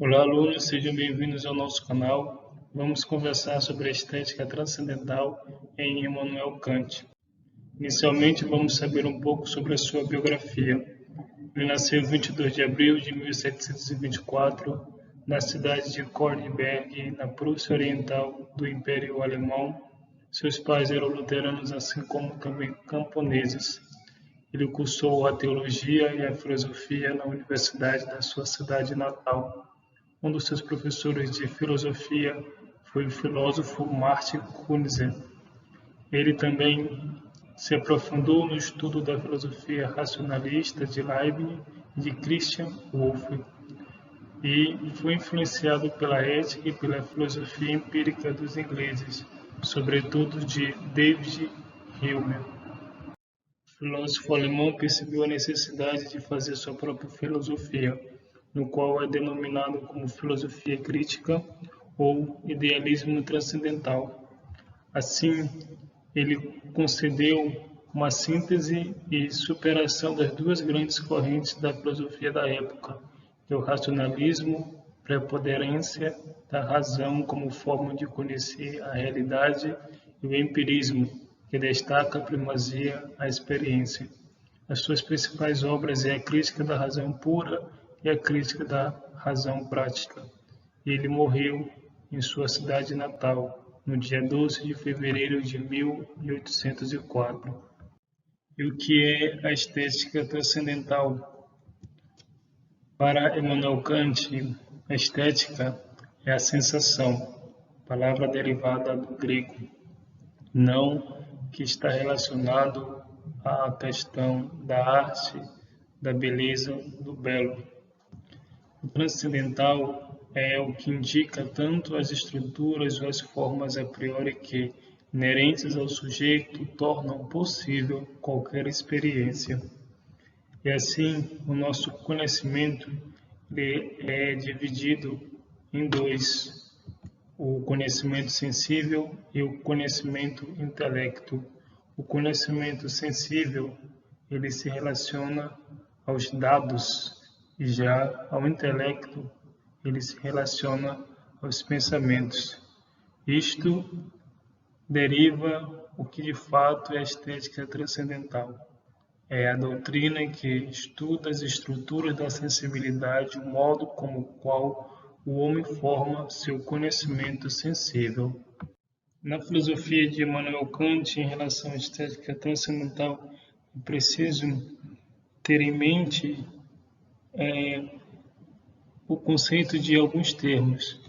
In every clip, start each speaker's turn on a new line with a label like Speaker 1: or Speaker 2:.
Speaker 1: Olá, alunos, sejam bem-vindos ao nosso canal. Vamos conversar sobre a estética transcendental em Immanuel Kant. Inicialmente, vamos saber um pouco sobre a sua biografia. Ele nasceu em 22 de abril de 1724, na cidade de Kornberg, na Prússia Oriental do Império Alemão. Seus pais eram luteranos, assim como também camponeses. Ele cursou a teologia e a filosofia na universidade da sua cidade natal. Um dos seus professores de filosofia foi o filósofo Martin Kunze. Ele também se aprofundou no estudo da filosofia racionalista de Leibniz e de Christian Wolff, e foi influenciado pela ética e pela filosofia empírica dos ingleses, sobretudo de David Hume. O filósofo alemão percebeu a necessidade de fazer sua própria filosofia, no qual é denominado como filosofia crítica ou idealismo transcendental. Assim, ele concedeu uma síntese e superação das duas grandes correntes da filosofia da época, que é o racionalismo, preponderância da razão como forma de conhecer a realidade, e o empirismo, que destaca a primazia à experiência. As suas principais obras é a Crítica da Razão Pura e a Crítica da Razão Prática. Ele morreu em sua cidade natal, no dia 12 de fevereiro de 1804. E o que é a estética transcendental? Para Immanuel Kant, a estética é a sensação, palavra derivada do grego, não que está relacionado à questão da arte, da beleza, do belo. O transcendental é o que indica tanto as estruturas ou as formas a priori que, inerentes ao sujeito, tornam possível qualquer experiência. E assim, o nosso conhecimento é dividido em dois: o conhecimento sensível e o conhecimento intelecto. O conhecimento sensível, ele se relaciona aos dados, e já ao intelecto, ele se relaciona aos pensamentos. Isto deriva o que de fato é a estética transcendental. É a doutrina que estuda as estruturas da sensibilidade, o modo como o qual o homem forma seu conhecimento sensível. Na filosofia de Immanuel Kant, em relação à estética transcendental, é preciso ter em mente o conceito de alguns termos,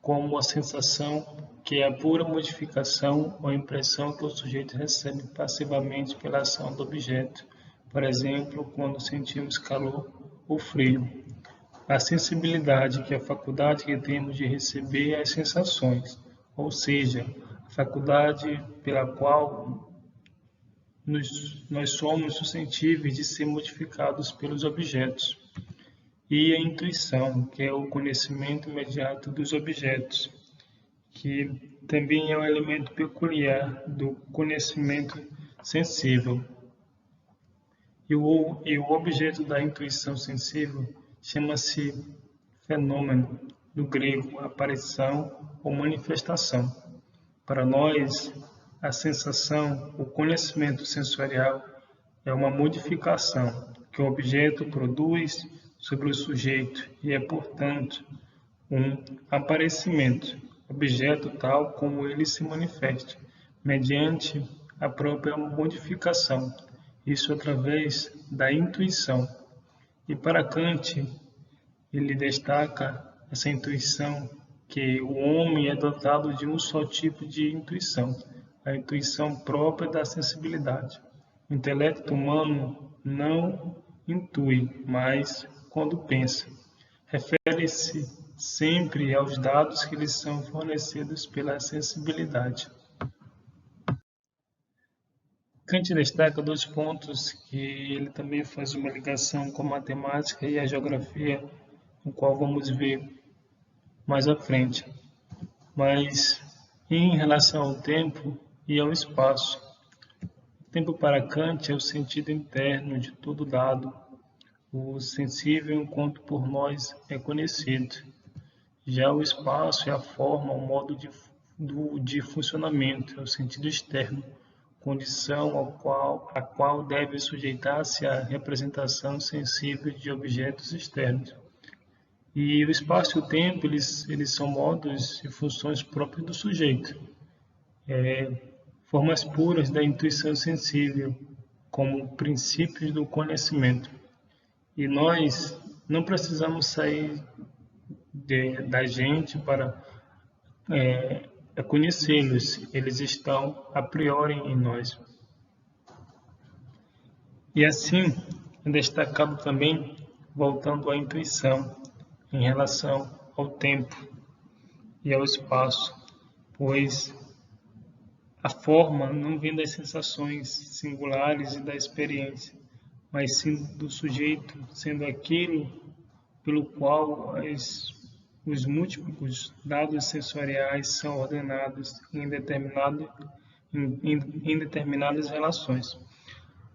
Speaker 1: como a sensação, que é a pura modificação ou impressão que o sujeito recebe passivamente pela ação do objeto, por exemplo, quando sentimos calor ou frio. A sensibilidade, que é a faculdade que temos de receber as sensações, ou seja, a faculdade pela qual nós somos suscetíveis de ser modificados pelos objetos. E a intuição, que é o conhecimento imediato dos objetos, que também é um elemento peculiar do conhecimento sensível. E o objeto da intuição sensível chama-se fenômeno, do grego aparição ou manifestação. Para nós, a sensação, o conhecimento sensorial, é uma modificação que o objeto produz sobre o sujeito e é, portanto, um aparecimento, objeto tal como ele se manifesta, mediante a própria modificação, isso através da intuição. E para Kant, ele destaca essa intuição, que o homem é dotado de um só tipo de intuição, a intuição própria da sensibilidade. O intelecto humano não intui, mas quando pensa. Refere-se sempre aos dados que lhe são fornecidos pela sensibilidade. Kant destaca dois pontos que ele também faz uma ligação com a matemática e a geografia, o qual vamos ver mais à frente. Mas em relação ao tempo e ao espaço, o tempo para Kant é o sentido interno de todo dado, o sensível enquanto por nós é conhecido. Já o espaço é a forma, o modo de funcionamento, é o sentido externo, condição a qual deve sujeitar-se à representação sensível de objetos externos. E o espaço e o tempo, eles são modos e funções próprios do sujeito, formas puras da intuição sensível, como princípios do conhecimento. E nós não precisamos sair da gente para conhecê-los, eles estão a priori em nós. E assim, é destacado também, voltando à intuição, em relação ao tempo e ao espaço, pois a forma não vem das sensações singulares e da experiência, mas sim do sujeito, sendo aquilo pelo qual os múltiplos dados sensoriais são ordenados em determinadas relações.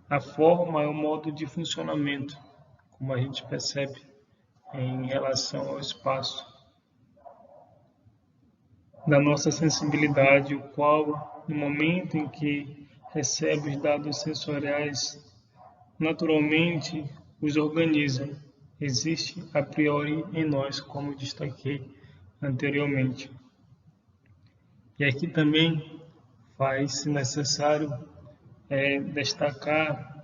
Speaker 1: A forma é o modo de funcionamento, como a gente percebe em relação ao espaço, da nossa sensibilidade, o qual, no momento em que recebe os dados sensoriais, naturalmente os organiza. Existe a priori em nós, como destaquei anteriormente. E aqui também faz-se necessário destacar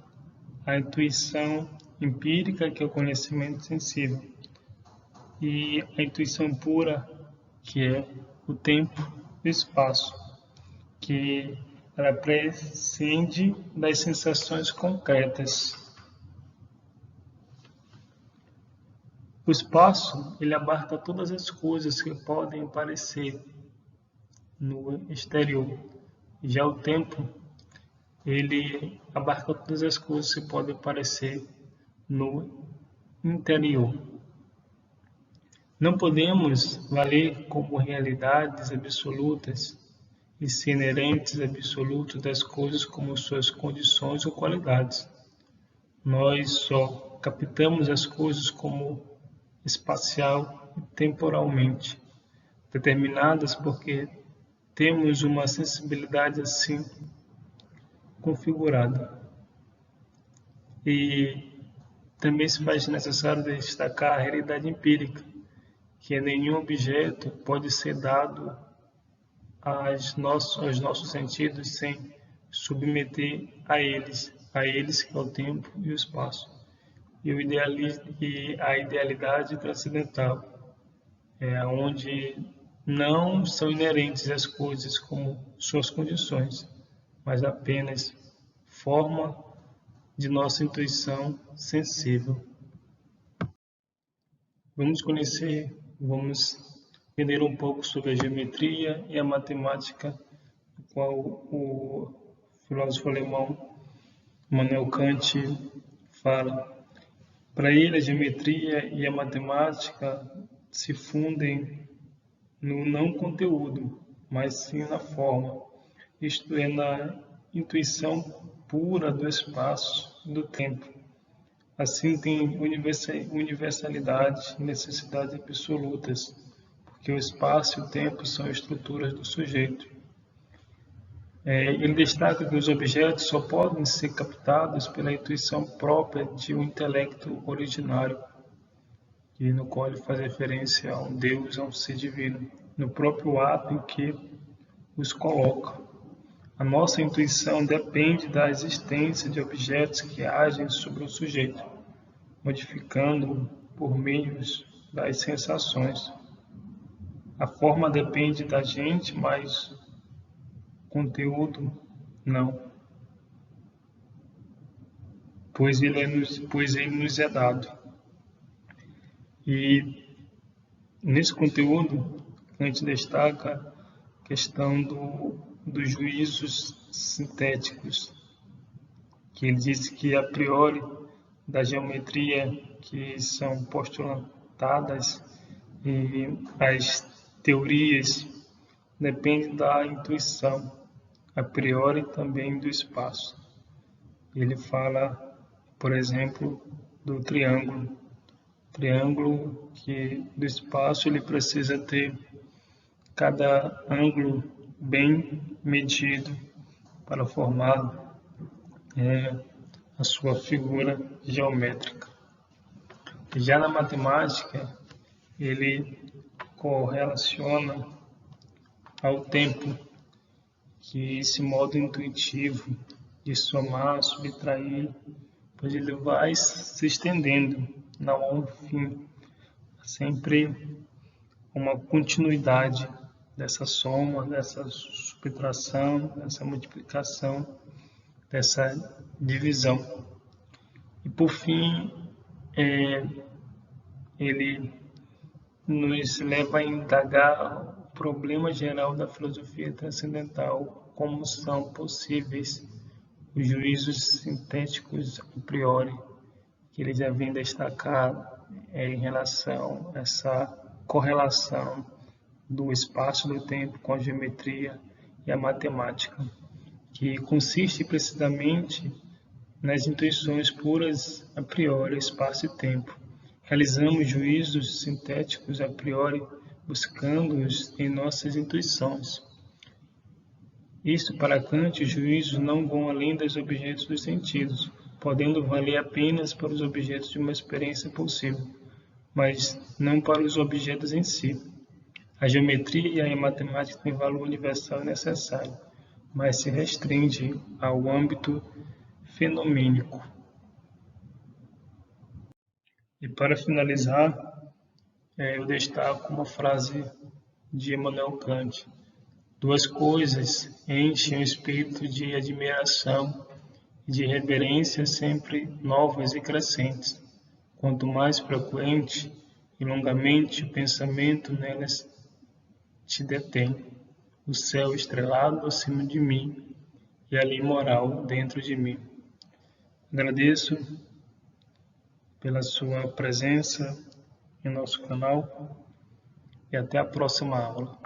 Speaker 1: a intuição empírica, que é o conhecimento sensível, e a intuição pura, que é o tempo e o espaço, que ela prescinde das sensações concretas. O espaço, ele abarca todas as coisas que podem aparecer no exterior. Já o tempo, ele abarca todas as coisas que podem aparecer no interior. Não podemos valer como realidades absolutas e ser inerentes absolutos das coisas como suas condições ou qualidades. Nós só captamos as coisas como espacial e temporalmente determinadas porque temos uma sensibilidade assim configurada. E também se faz necessário destacar a realidade empírica, que nenhum objeto pode ser dado aos nossos sentidos sem submeter a eles que é o tempo e o espaço. E a idealidade transcendental, onde não são inerentes às coisas como suas condições, mas apenas forma de nossa intuição sensível. Vamos entender um pouco sobre a geometria e a matemática, do qual o filósofo alemão Immanuel Kant fala. Para ele, a geometria e a matemática se fundem no não conteúdo, mas sim na forma, isto é, na intuição pura do espaço e do tempo. Assim, tem universalidade e necessidades absolutas, porque o espaço e o tempo são estruturas do sujeito. Ele destaca que os objetos só podem ser captados pela intuição própria de um intelecto originário, no qual ele faz referência a um Deus, a um ser divino, no próprio ato em que os coloca. A nossa intuição depende da existência de objetos que agem sobre o sujeito, modificando-o por meio das sensações. A forma depende da gente, mas o conteúdo não, pois ele nos é dado. E nesse conteúdo, a gente destaca a questão dos juízos sintéticos, que ele diz que a priori da geometria que são postulatadas e as teorias dependem da intuição, a priori também do espaço. Ele fala, por exemplo, do triângulo, triângulo que do espaço ele precisa ter cada ângulo bem medido para formar a sua figura geométrica. Já na matemática, ele correlaciona ao tempo, que esse modo intuitivo de somar, subtrair, pois ele vai se estendendo, não há um fim, sempre uma continuidade dessa soma, dessa subtração, dessa multiplicação, dessa divisão. E por fim, ele nos leva a indagar o problema geral da filosofia transcendental, como são possíveis os juízos sintéticos a priori, que ele já vem destacar em relação a essa correlação do espaço e do tempo com a geometria e a matemática, que consiste precisamente nas intuições puras a priori, espaço e tempo. Realizamos juízos sintéticos a priori, buscando-os em nossas intuições. Isto, para Kant, os juízos não vão além dos objetos dos sentidos, podendo valer apenas para os objetos de uma experiência possível, mas não para os objetos em si. A geometria e a matemática têm valor universal necessário, mas se restringe ao âmbito fenomênico. E para finalizar, eu destaco uma frase de Immanuel Kant: duas coisas enchem o espírito de admiração e de reverência sempre novas e crescentes. Quanto mais frequente e longamente o pensamento nelas te detém, o céu estrelado acima de mim e a lei moral dentro de mim. Agradeço pela sua presença em nosso canal e até a próxima aula.